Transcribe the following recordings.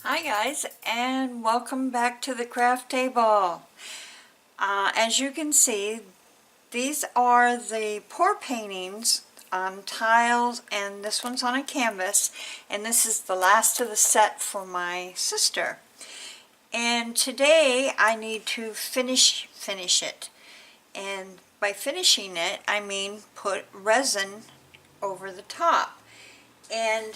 Hi guys, and welcome back to the craft table. As you can see, these are the pour paintings on tiles, and this one's on a canvas, and this is the last of the set for my sister. And today I need to finish it, and by finishing it I mean put resin over the top. And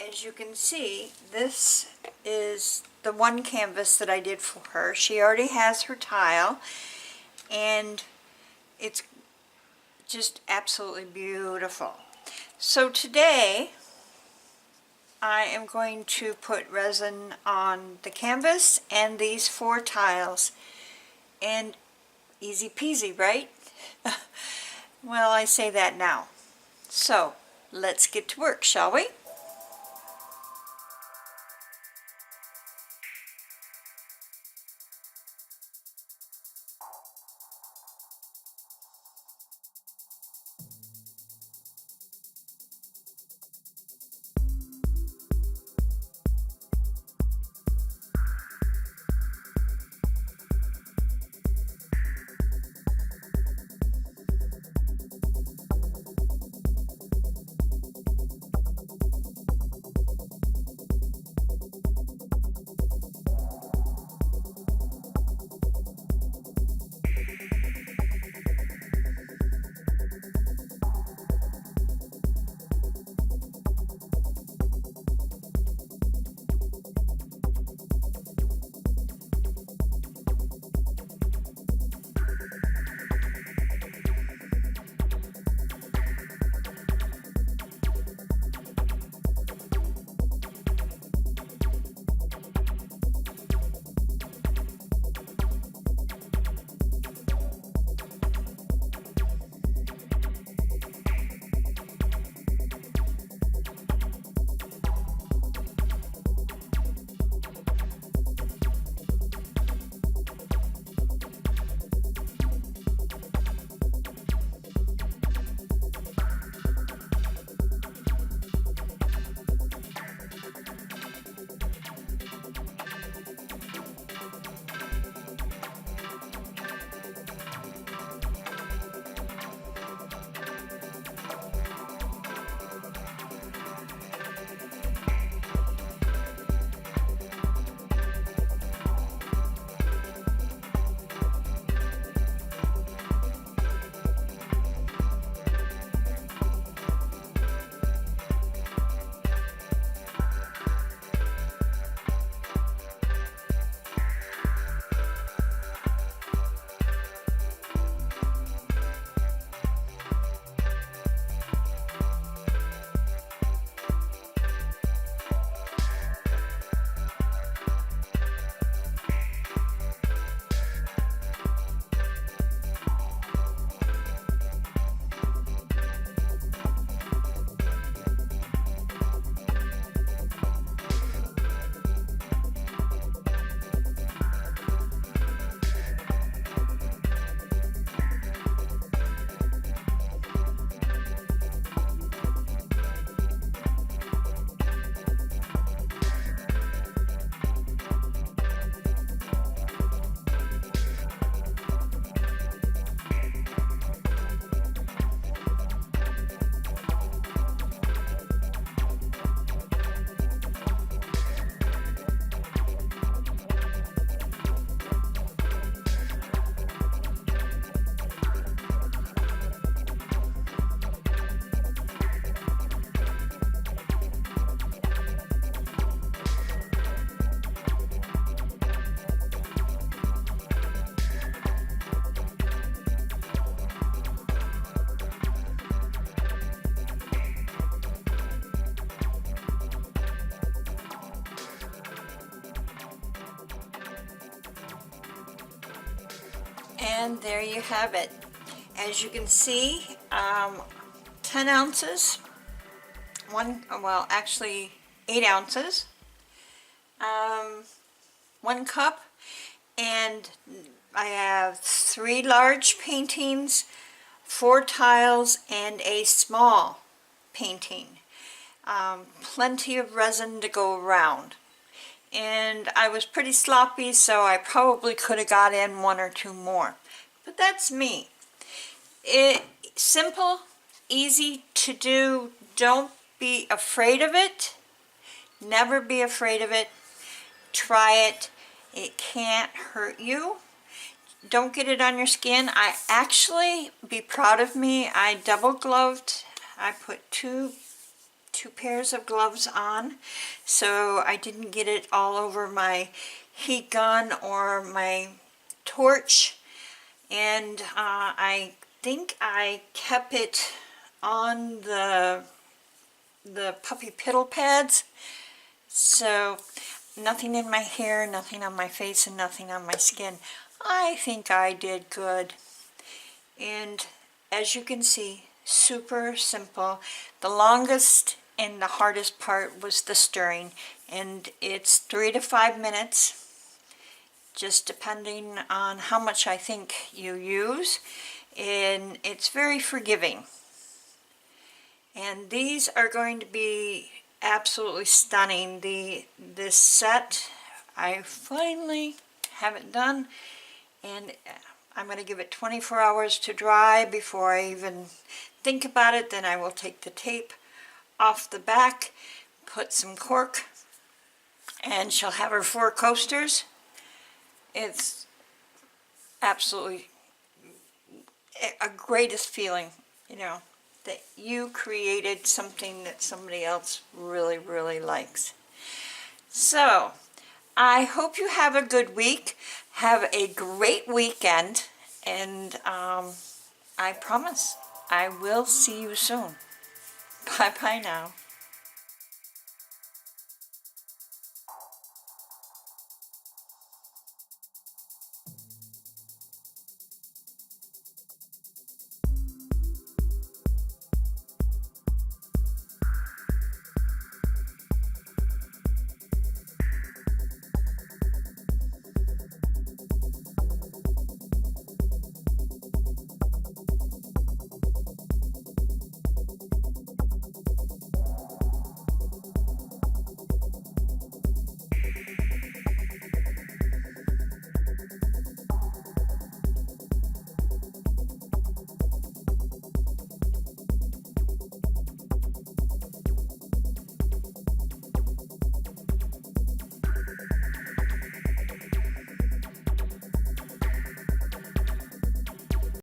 as you can see, this is the one canvas that I did for her. She already has her tile, and it's just absolutely beautiful. So today I am going to put resin on the canvas and these 4 tiles, and easy peasy, right? Well, I say that now. So let's get to work, shall we? And there you have it. As you can see, 10 ounces, well actually 8 ounces, 1 cup, and I have 3 large paintings, 4 tiles, and a small painting. plenty of resin to go around. And I was pretty sloppy, so I probably could have got in one or two more. But that's me. Simple, easy to do. Don't be afraid of it. Never be afraid of it. Try it. It can't hurt you. Don't get it on your skin. I actually, be proud of me, I double gloved. I put two pairs of gloves on, so I didn't get it all over my heat gun or my torch. And I think I kept it on the puppy piddle pads, so nothing in my hair, nothing on my face, and nothing on my skin. I think I did good. And as you can see, super simple. The longest and the hardest part was the stirring, and it's 3 to 5 minutes, just depending on how much I think you use, and it's very forgiving. And these are going to be absolutely stunning. This set, I finally have it done, and I'm going to give it 24 hours to dry before I even think about it. Then I will take the tape off the back, put some cork, and she'll have her 4 coasters. It's absolutely a greatest feeling, you know, that you created something that somebody else really, really likes. So, I hope you have a good week. Have a great weekend, and I promise I will see you soon. Bye-bye now.